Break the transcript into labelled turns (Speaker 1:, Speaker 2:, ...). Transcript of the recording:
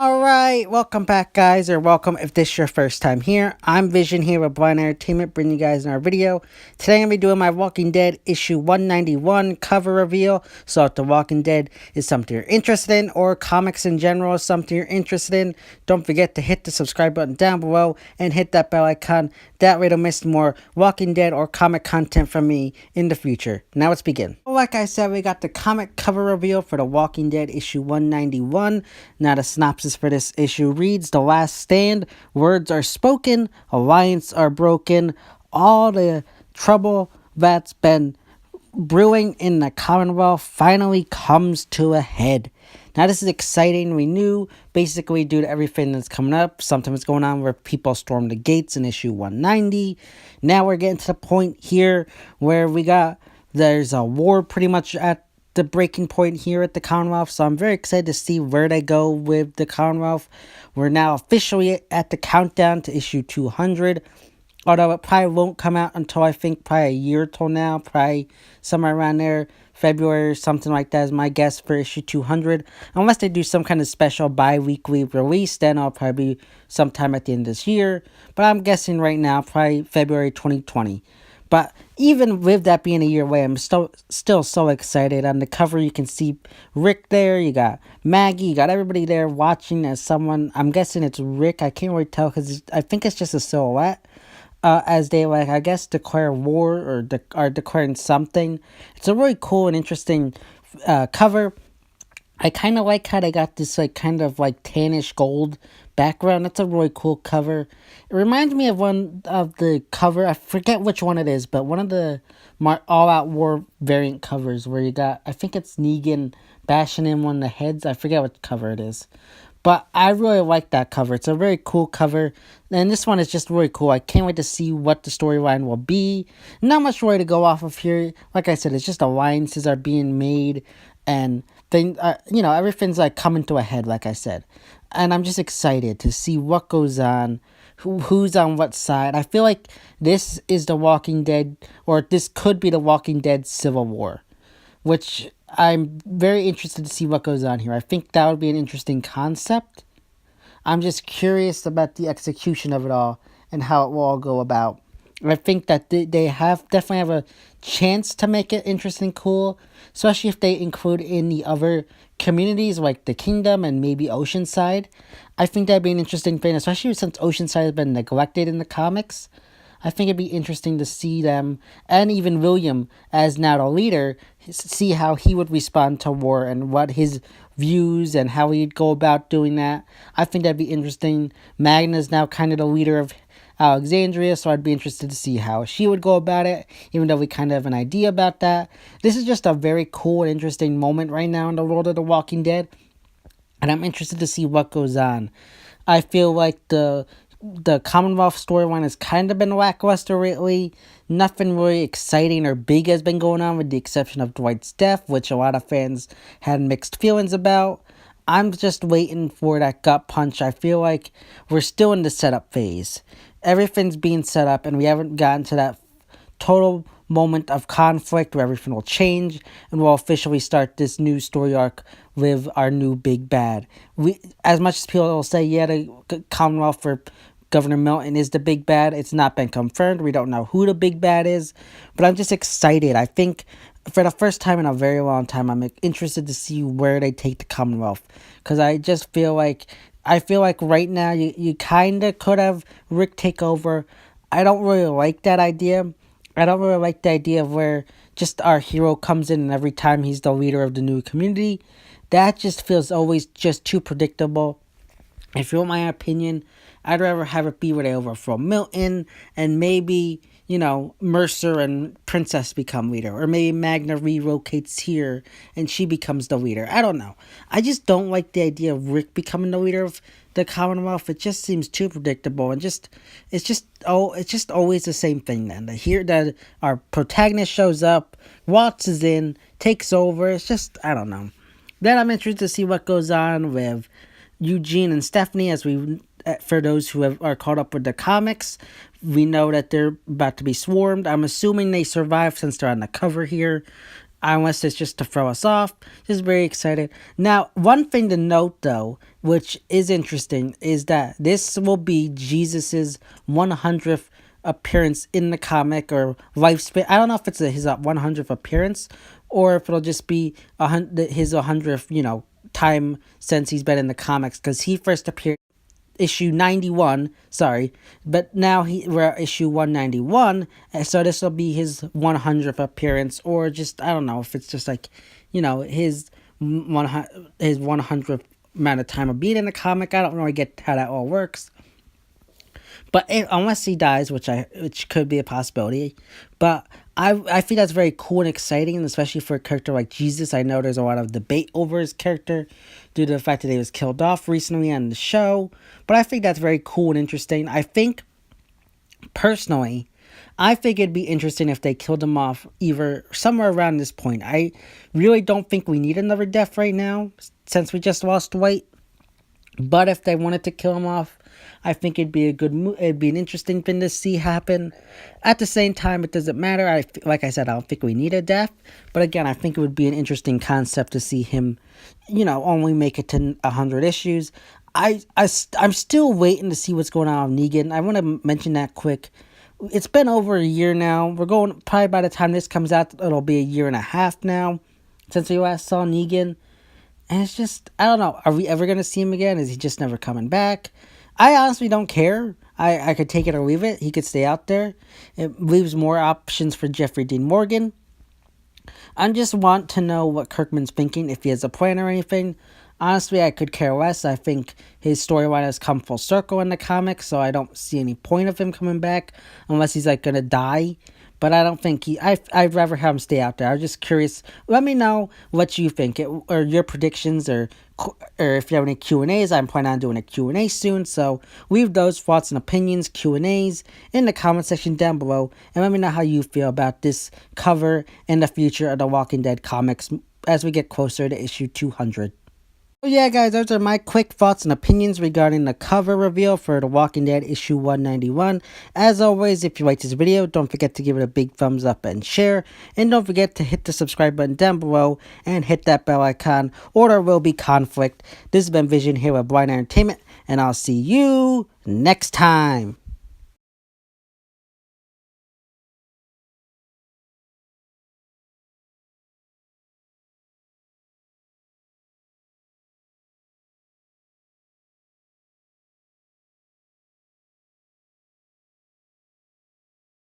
Speaker 1: Alright, welcome back guys, or welcome if this is your first time here. I'm Vision here with Blind Entertainment, bringing you guys in our video. Today I'm going to be doing my Walking Dead issue 191 cover reveal. So if The Walking Dead is something you're interested in, or comics in general is something you're interested in, don't forget to hit the subscribe button down below and hit that bell icon. That way don't miss more Walking Dead or comic content from me in the future. Now let's begin. Like I said, we got the comic cover reveal for The Walking Dead issue 191. Now the synopsis for this issue reads: The last stand, words are spoken, alliance are broken, all the trouble that's been brewing in the Commonwealth finally comes to a head. Now this is exciting. We knew, basically due to everything that's coming up, something was going on where people stormed the gates in issue 190. Now we're getting to the point here where there's a war pretty much at the breaking point here at the Commonwealth. So I'm very excited to see where they go with the Commonwealth. We're now officially at the countdown to issue 200. Although it probably won't come out until I think probably a year till now. Probably somewhere around there. February or something like that is my guess for issue 200. Unless they do some kind of special bi-weekly release, then I'll probably be sometime at the end of this year. But I'm guessing right now, probably February 2020. But even with that being a year away, I'm still so excited. On the cover, you can see Rick there. You got Maggie. You got everybody there watching as someone. I'm guessing it's Rick. I can't really tell because I think it's just a silhouette. As they, like, I guess, declare war or are declaring something. It's a really cool and interesting cover. I kind of like how they got this, like, kind of, like, tannish gold background. That's a really cool cover. It reminds me of one of the cover, I forget which one it is, but one of the All-Out War variant covers where you got, I think it's Negan bashing in one of the heads. I forget what cover it is. But I really like that cover. It's a very cool cover. And this one is just really cool. I can't wait to see what the storyline will be. Not much really to go off of here. Like I said, it's just alliances are being made. And everything's like coming to a head, like I said. And I'm just excited to see what goes on. Who's on what side. I feel like this is The Walking Dead, or this could be The Walking Dead Civil War, which I'm very interested to see what goes on here. I think that would be an interesting concept. I'm just curious about the execution of it all and how it will all go about. I think that they definitely have a chance to make it interesting, cool, especially if they include in the other communities like the Kingdom and maybe Oceanside. I think that'd be an interesting thing, especially since Oceanside has been neglected in the comics. I think it'd be interesting to see them, and even William as now the leader, see how he would respond to war and what his views and how he'd go about doing that. I think that'd be interesting. Magna's now kind of the leader of Alexandria, so I'd be interested to see how she would go about it, even though we kind of have an idea about that. This is just a very cool and interesting moment right now in the world of The Walking Dead, and I'm interested to see what goes on. I feel like the Commonwealth storyline has kind of been lackluster lately. Nothing really exciting or big has been going on with the exception of Dwight's death, which a lot of fans had mixed feelings about. I'm just waiting for that gut punch. I feel like we're still in the setup phase. Everything's being set up and we haven't gotten to that total moment of conflict where everything will change and we'll officially start this new story arc with our new big bad. As much as people will say, yeah, the Commonwealth for Governor Milton is the big bad, it's not been confirmed. We don't know who the big bad is, but I'm just excited. I think for the first time in a very long time, I'm interested to see where they take the Commonwealth, because I just feel like right now you kind of could have Rick take over. I don't really like that idea. I don't really like the idea of where just our hero comes in and every time he's the leader of the new community. That just feels always just too predictable. If you want my opinion, I'd rather have it be where they overthrow Milton and maybe, Mercer and Princess become leader. Or maybe Magna relocates here and she becomes the leader. I don't know. I just don't like the idea of Rick becoming the leader of the Commonwealth. It just seems too predictable and it's just always the same thing then. That our protagonist shows up, waltzes in, takes over. It's just, I don't know. Then I'm interested to see what goes on with Eugene and Stephanie, for those who are caught up with the comics. We know that they're about to be swarmed. I'm assuming they survived since they're on the cover here. unless it's just to throw us off. Just very excited. Now, one thing to note though, which is interesting, is that this will be Jesus's 100th appearance in the comic or lifespan. I don't know if it's his 100th appearance or if it'll just be his 100th, time since he's been in the comics, because he first appeared issue 91, sorry, but now we're at issue 191, so this will be his 100th appearance, or just, I don't know if it's just like, his 100th amount of time of being in the comic. I don't really get how that all works. But unless he dies, which could be a possibility, but I think that's very cool and exciting, and especially for a character like Jesus. I know there's a lot of debate over his character due to the fact that he was killed off recently on the show, but I think that's very cool and interesting. Personally, I think it'd be interesting if they killed him off either somewhere around this point. I really don't think we need another death right now, since we just lost Dwight. But if they wanted to kill him off, I think it'd be it'd be an interesting thing to see happen. At the same time, it doesn't matter. Like I said, I don't think we need a death. But again, I think it would be an interesting concept to see him, only make it to 100 issues. I'm still waiting to see what's going on with Negan. I want to mention that quick. It's been over a year now. We're going, probably by the time this comes out, it'll be a year and a half now since we last saw Negan. And it's just, I don't know. Are we ever going to see him again? Is he just never coming back? I honestly don't care. I could take it or leave it. He could stay out there. It leaves more options for Jeffrey Dean Morgan. I just want to know what Kirkman's thinking, if he has a plan or anything. Honestly, I could care less. I think his storyline has come full circle in the comics, so I don't see any point of him coming back unless he's like gonna die. But I don't think I'd rather have him stay out there. I'm just curious. Let me know what you think, or your predictions, or if you have any Q&As. I'm planning on doing a Q&A soon, so leave those thoughts and opinions, Q&As, in the comment section down below, and let me know how you feel about this cover and the future of the Walking Dead comics as we get closer to issue 200. So yeah, guys, those are my quick thoughts and opinions regarding the cover reveal for The Walking Dead issue 191. As always, if you liked this video, don't forget to give it a big thumbs up and share. And don't forget to hit the subscribe button down below and hit that bell icon, or there will be conflict. This has been Vision here with Blind Entertainment, and I'll see you next time.